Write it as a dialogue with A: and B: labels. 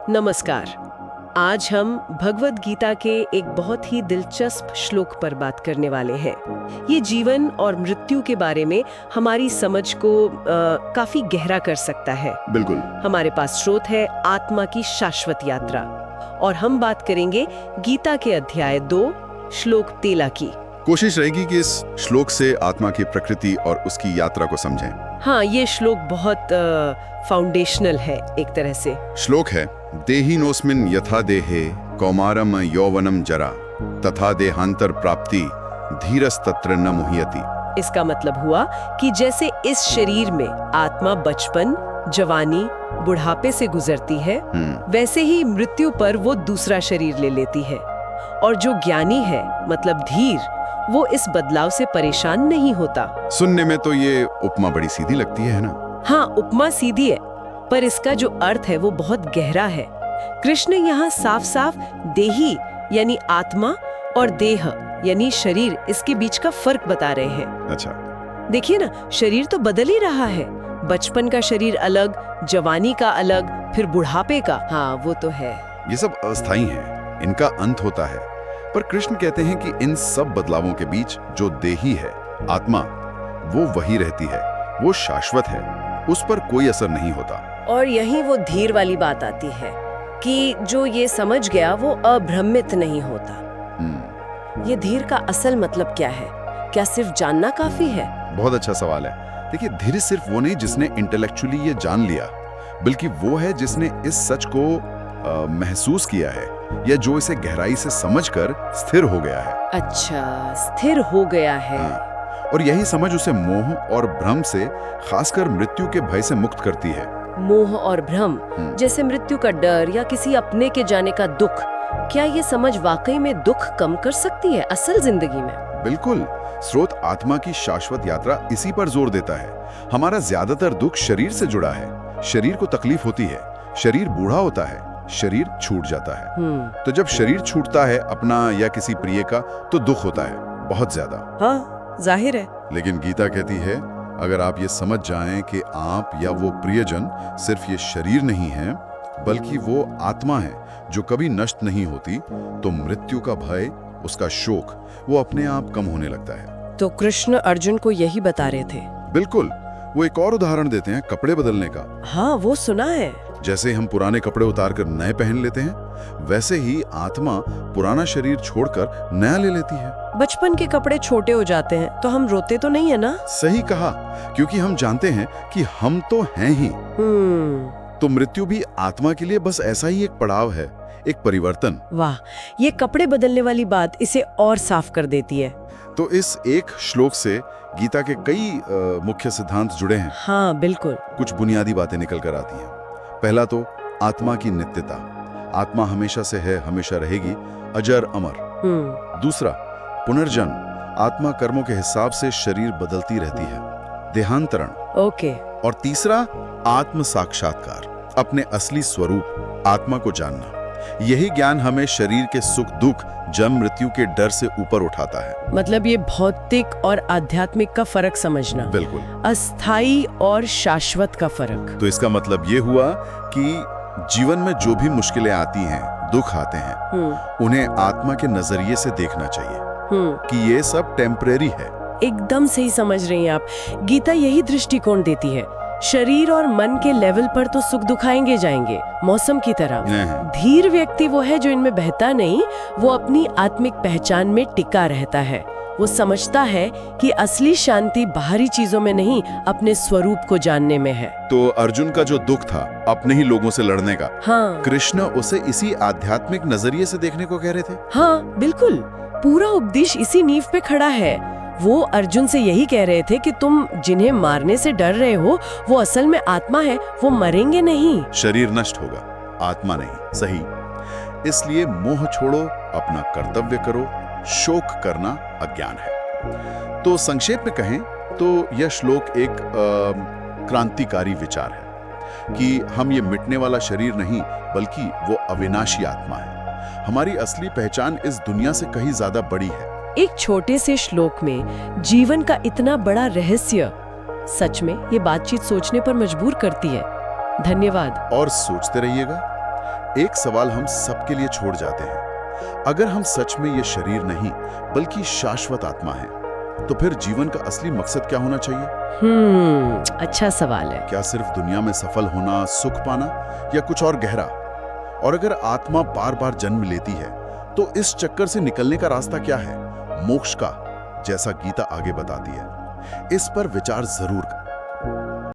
A: नमस्कार। आज हम भगवद गीता के एक बहुत ही दिलचस्प श्लोक पर बात करने वाले हैं। ये जीवन और मृत्यु के बारे में हमारी समझ को काफी गहरा कर सकता है।
B: बिल्कुल।
A: हमारे पास स्रोत है आत्मा की शाश्वत यात्रा, और हम बात करेंगे गीता के अध्याय 2 श्लोक 13 की।
B: कोशिश रहेगी कि इस श्लोक से आत्मा की प्रकृति और उसकी यात्रा को समझें।
A: हाँ, ये श्लोक बहुत फाउंडेशनल है एक तरह से।
B: श्लोक है, देहिनोस्मिन् यथा देहे कौमारम यौवनम जरा तथा देहांतर प्राप्ति धीरस्तत्र न मुह्यति।
A: इसका मतलब हुआ कि जैसे इस शरीर में आत्मा बचपन, जवानी, बुढ़ापे से गुजरती है, वैसे ही मृत्यु पर वो दूसरा शरीर ले लेती है। और जो ज्ञानी है, मतलब धीर, वो इस बदलाव से परेशान नहीं होता।
B: सुनने में तो ये उपमा बड़ी सीधी लगती है ना?
A: हाँ, उपमा सीधी है, पर इसका जो अर्थ है वो बहुत गहरा है। कृष्ण यहाँ साफ साफ देही यानी आत्मा और देह यानी शरीर, इसके बीच का फर्क बता रहे हैं।
B: अच्छा।
A: देखिए ना, शरीर तो बदल ही रहा है। बचपन का शरीर अलग, जवानी का अलग, फिर बुढ़ापे का। हाँ, वो तो है।
B: ये सब अस्थायी है, इनका अंत होता है। पर कृष्ण कहते हैं कि इन सब बदलावों के बीच जो देही है, आत्मा, वो वही रहती है, वो शाश्वत है, उस पर कोई असर नहीं होता।
A: और यही वो धीर वाली बात आती है कि जो ये समझ गया वो अभ्रमित नहीं होता। ये धीर का असल मतलब क्या है? क्या सिर्फ जानना काफी है?
B: बहुत अच्छा सवाल है। देखिए, धीर सिर्फ वो नहीं जिसने इंटेलेक्चुअली ये जान लिया, बल्कि वो है जिसने इस सच को महसूस किया है, या जो इसे गहराई से समझकर स्थिर हो गया है।
A: अच्छा, स्थिर हो गया है।
B: हाँ। और यही समझ उसे मोह और भ्रम से, खासकर मृत्यु के भय से मुक्त करती है।
A: मोह और भ्रम, जैसे मृत्यु का डर या किसी अपने के जाने का दुख, क्या ये समझ वाकई में दुख कम कर सकती है असल जिंदगी में?
B: बिल्कुल। स्रोत आत्मा की शाश्वत यात्रा इसी पर जोर देता है। हमारा ज्यादातर दुख शरीर से जुड़ा है। शरीर को तकलीफ होती है, शरीर बूढ़ा होता है, शरीर छूट जाता है। तो जब शरीर छूटता है अपना या किसी प्रिय का, तो दुख होता है बहुत ज्यादा।
A: हाँ, जाहिर है।
B: लेकिन गीता कहती है, अगर आप ये समझ जाएं कि आप या वो प्रियजन सिर्फ ये शरीर नहीं है, बल्कि वो आत्मा है जो कभी नष्ट नहीं होती, तो मृत्यु का भय, उसका शोक, वो अपने आप कम होने लगता है।
A: तो कृष्ण अर्जुन को यही बता रहे थे?
B: बिल्कुल। वो एक और उदाहरण देते हैं कपड़े बदलने का।
A: हाँ, वो सुना है।
B: जैसे हम पुराने कपड़े उतारकर नए पहन लेते हैं, वैसे ही आत्मा पुराना शरीर छोड़कर नया ले लेती है।
A: बचपन के कपड़े छोटे हो जाते हैं तो हम रोते तो नहीं है ना?
B: सही कहा, क्योंकि हम जानते हैं कि हम तो हैं ही। तो मृत्यु भी आत्मा के लिए बस ऐसा ही एक पड़ाव है, एक परिवर्तन।
A: वाह, ये कपड़े बदलने वाली बात इसे और साफ कर देती है।
B: तो इस एक श्लोक से गीता के कई मुख्य सिद्धांत जुड़े हैं।
A: हाँ, बिल्कुल।
B: कुछ बुनियादी बातें निकल कर आती हैं। पहला तो आत्मा की नित्यता। आत्मा हमेशा से है, हमेशा रहेगी, अजर अमर। दूसरा, पुनर्जन्म। आत्मा कर्मों के हिसाब से शरीर बदलती रहती है, देहांतरण।
A: ओके।
B: और तीसरा, आत्म साक्षात्कार, अपने असली स्वरूप, आत्मा को जानना। यही ज्ञान हमें शरीर के सुख दुख, जन्म मृत्यु के डर से ऊपर उठाता है।
A: मतलब ये भौतिक और आध्यात्मिक का फर्क समझना।
B: बिल्कुल।
A: अस्थाई और शाश्वत का फर्क।
B: तो इसका मतलब ये हुआ कि जीवन में जो भी मुश्किलें आती हैं, दुख आते हैं, उन्हें आत्मा के नजरिए से देखना चाहिए कि ये सब टेम्परेरी है।
A: एकदम सही समझ रही हैं आप। गीता यही दृष्टिकोण देती है। शरीर और मन के लेवल पर तो सुख दुख आएंगे जाएंगे, मौसम की तरह। धीर व्यक्ति वो है जो इनमें बहता नहीं, वो अपनी आत्मिक पहचान में टिका रहता है। वो समझता है कि असली शांति बाहरी चीजों में नहीं, अपने स्वरूप को जानने में है।
B: तो अर्जुन का जो दुख था अपने ही लोगों से लड़ने का,
A: हाँ,
B: कृष्ण उसे इसी आध्यात्मिक नजरिए से देखने को कह रहे थे।
A: हाँ, बिल्कुल। पूरा उपदेश इसी नींव पे खड़ा है। वो अर्जुन से यही कह रहे थे कि तुम जिन्हें मारने से डर रहे हो, वो असल में आत्मा है, वो मरेंगे नहीं।
B: शरीर नष्ट होगा, आत्मा नहीं। सही। इसलिए मोह छोड़ो, अपना कर्तव्य करो, शोक करना अज्ञान है। तो संक्षेप में कहें तो यह श्लोक एक क्रांतिकारी विचार है कि हम ये मिटने वाला शरीर नहीं, बल्कि वो अविनाशी आत्मा है। हमारी असली पहचान इस दुनिया से कहीं ज्यादा बड़ी है।
A: एक छोटे से श्लोक में जीवन का इतना बड़ा रहस्य, सच में ये बातचीत सोचने पर मजबूर करती है। धन्यवाद।
B: और सोचते रहिएगा, एक सवाल हम सबके लिए छोड़ जाते हैं, अगर हम सच में ये शरीर नहीं बल्कि शाश्वत आत्मा है, तो फिर जीवन का असली मकसद क्या होना चाहिए?
A: अच्छा सवाल है।
B: क्या सिर्फ दुनिया में सफल होना, सुख पाना, या कुछ और गहरा? और अगर आत्मा बार बार जन्म लेती है, तो इस चक्कर से निकलने का रास्ता क्या है? मोक्ष का, जैसा गीता आगे बताती है। इस पर विचार जरूर